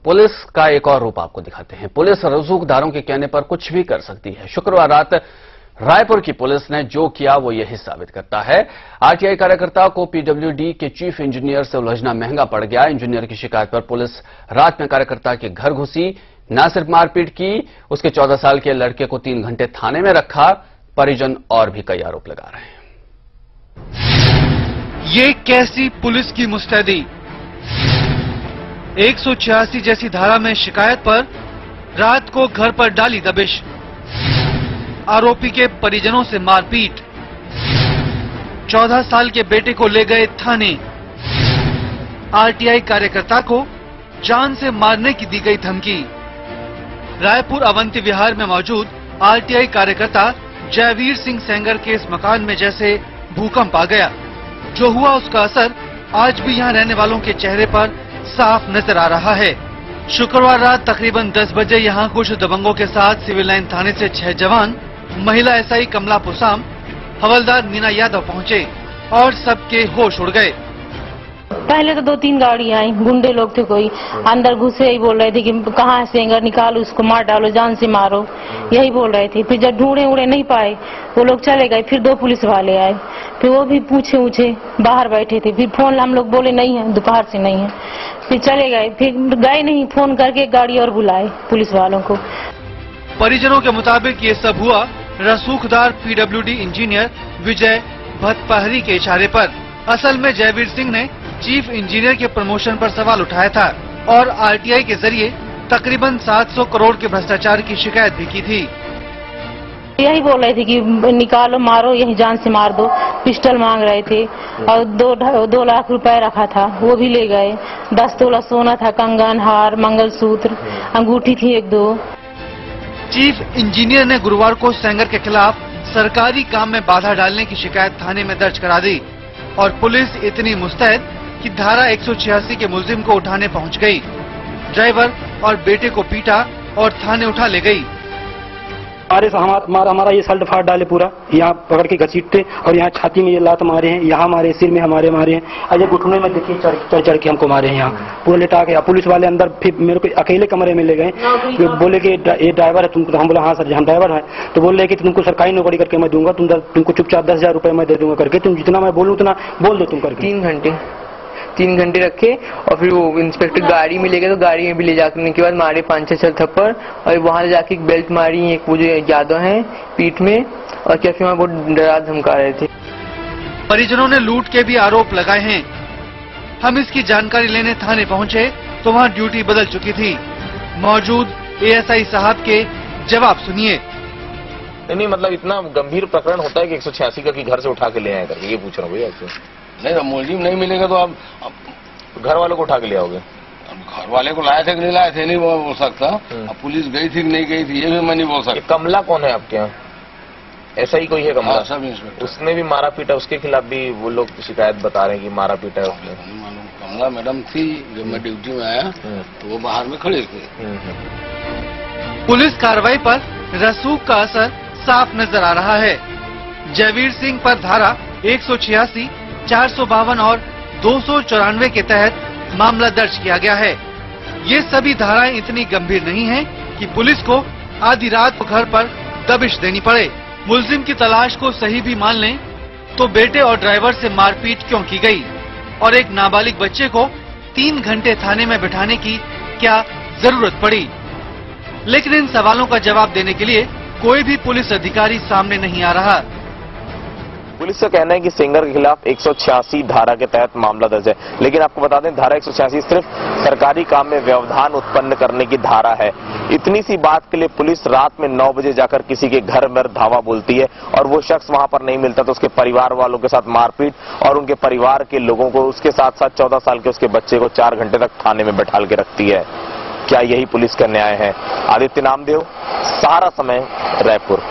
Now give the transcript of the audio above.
Police का एक और रूप आपको दिखाते हैं। पुलिस रसूखदारों के कहने पर कुछ भी कर सकती है। शुक्रवार रात रायपुर की पुलिस ने जो किया वो यही साबित करता है। आरटीआई कार्यकर्ता को पीडब्ल्यूडी के चीफ इंजीनियर से उलझना महंगा पड़ गया। इंजीनियर की शिकायत पर पुलिस रात में कार्यकर्ता के घर घुसी, न सिर्फ मारपीट की, उसके 14 साल के लड़के को 3 घंटे थाने में रखा। परिजन और भी कई आरोप लगा रहे हैं। ये कैसी पुलिस की मुस्तैदी। 186 जैसी धारा में शिकायत पर रात को घर पर डाली दबिश, आरोपी के परिजनों से मारपीट, 14 साल के बेटे को ले गए थाने, आरटीआई कार्यकर्ता को जान से मारने की दी गई धमकी। रायपुर अवंती विहार में मौजूद आरटीआई कार्यकर्ता जयवीर सिंह सेंगर के इस मकान में जैसे भूकंप आ गया। जो हुआ उसका असर आज भी यहां रहने वालों के चेहरे पर साफ नजर आ रहा है। शुक्रवार रात तकरीबन 10 बजे यहां कुछ दबंगों के साथ सिविल लाइन थाने से 6 जवान, महिला एसआई कमला पुसाम, हवलदार मीना यादव पहुंचे और सबके होश उड़ गए। पहले तो 2-3 गाड़ी आई, गुंडे लोग थे, कोई अंदर घुसे ही बोल रहे थे कि कहाँ है सेंगर, निकालो उसको, मार डालो, जान से मारो, यही बोल रहे थे। फिर जब ढूंढे उड़े नहीं पाए वो लोग चले गए। फिर 2 पुलिस वाले आए, फिर वो भी पूछे ऊछे बाहर बैठे थे। फिर फोन हम लोग बोले नहीं है, दोपहर से नहीं है, फिर चले गए। फिर गए नहीं, फोन करके गाड़ी और बुलाए पुलिस वालों को। परिजनों के मुताबिक ये सब हुआ रसूखदार पीडब्ल्यूडी इंजीनियर विजय भतपहरी के इशारे पर। असल में जयवीर सिंह ने चीफ इंजीनियर के प्रमोशन पर सवाल उठाया था और आरटीआई के जरिए तकरीबन 700 करोड़ के भ्रष्टाचार की शिकायत भी की थी। यही बोल रहे थे कि निकालो, मारो, यही जान से मार दो। पिस्टल मांग रहे थे और 2 लाख रुपए रखा था, वो भी ले गए। 10 तोला सोना था, कंगन, हार, मंगलसूत्र, अंगूठी थी 1-2। चीफ इंजीनियर ने गुरुवार को सेंगर के खिलाफ सरकारी काम में बाधा डालने की शिकायत थाने में दर्ज करा दी और पुलिस इतनी मुस्तैद कि धारा 186 के मुलजिम को उठाने पहुंच गई। ड्राइवर और बेटे को पीटा और थाने उठा ले गई। हमारा ये सल्ट फाड़ डाले पूरा, यहाँ पकड़ के घसीटते और यहाँ छाती में ये लात मारे हैं, यहाँ मारे, सिर में हमारे मारे हैं, अजय घुटने में देखिए चढ़ के हमको मारे हैं, यहाँ पूरा लेटा के। पुलिस वाले अंदर फिर मेरे को अकेले कमरे में ले गए, बोले कि ये ड्राइवर है तुमको। हम बोला हाँ सर, हम ड्राइवर है। तो बोल रहे कि तुमको सरकारी नौकरी करके मैं दूंगा, तुमको चुपचाप 10,000 रुपए मैं दे दूंगा करके, तुम जितना मैं बोलूँ उतना बोल दो तुम करके। 3 घंटे रखे और फिर वो इंस्पेक्टर गाड़ी में ले गए, तो गाड़ी में भी ले जाने के बाद मारे 5-6 थप्पड़ और वहां जाके एक बेल्ट मारी, एक वो जो यादव है पीठ में, और कैफे में बहुत डरा धमका रहे थे। परिजनों ने लूट के भी आरोप लगाए हैं। हम इसकी जानकारी लेने थाने पहुंचे तो वहां ड्यूटी बदल चुकी थी। मौजूद एएसआई साहब के जवाब सुनिए। नहीं मतलब इतना गंभीर प्रकरण होता है कि 186 का कि घर से उठा के ले आए करके, ये पूछ रहा हूँ भैया आपसे। नहीं, मुलजिम नहीं मिलेगा तो आप घर वालों को उठा के ले आओगे? अब घर वाले को लाए थे कि नहीं लाए थे नहीं बोल सकता। अब पुलिस गई थी कि नहीं गई थी ये भी मैं नहीं बोल सकता। कमला कौन है आपके यहाँ? ऐसा ही कोई है कमला? Sub inspector. उसने भी मारा पीटा, उसके खिलाफ भी वो लोग शिकायत बता रहे हैं कि मारा पीटा है उसने। कमला मैडम थी जब मैं ड्यूटी में आया तो वो बाहर में खड़ी थी। पुलिस कार्रवाई पर रसूख का असर साफ नजर आ रहा है। जयवीर सिंह पर धारा 186, 452 और 294 के तहत मामला दर्ज किया गया है। ये सभी धाराएं इतनी गंभीर नहीं हैं कि पुलिस को आधी रात को घर पर दबिश देनी पड़े। मुलजिम की तलाश को सही भी मान लें तो बेटे और ड्राइवर से मारपीट क्यों की गई और एक नाबालिग बच्चे को 3 घंटे थाने में बिठाने की क्या जरूरत पड़ी? लेकिन इन सवालों का जवाब देने के लिए कोई भी पुलिस अधिकारी सामने नहीं आ रहा। पुलिस का कहना है कि सेंगर के खिलाफ 186 धारा के तहत मामला दर्ज है, लेकिन आपको बता दें धारा 186 सिर्फ सरकारी काम में व्यवधान उत्पन्न करने की धारा है। इतनी सी बात के लिए पुलिस रात में 9 बजे जाकर किसी के घर में धावा बोलती है और वो शख्स वहां पर नहीं मिलता तो उसके परिवार वालों के साथ मारपीट और उनके परिवार के लोगों को, उसके साथ साथ 14 साल के उसके बच्चे को 4 घंटे तक थाने में बैठाल के रखती है। क्या यही पुलिस का न्याय है? आदित्य नामदेव, सहारा समय, रायपुर।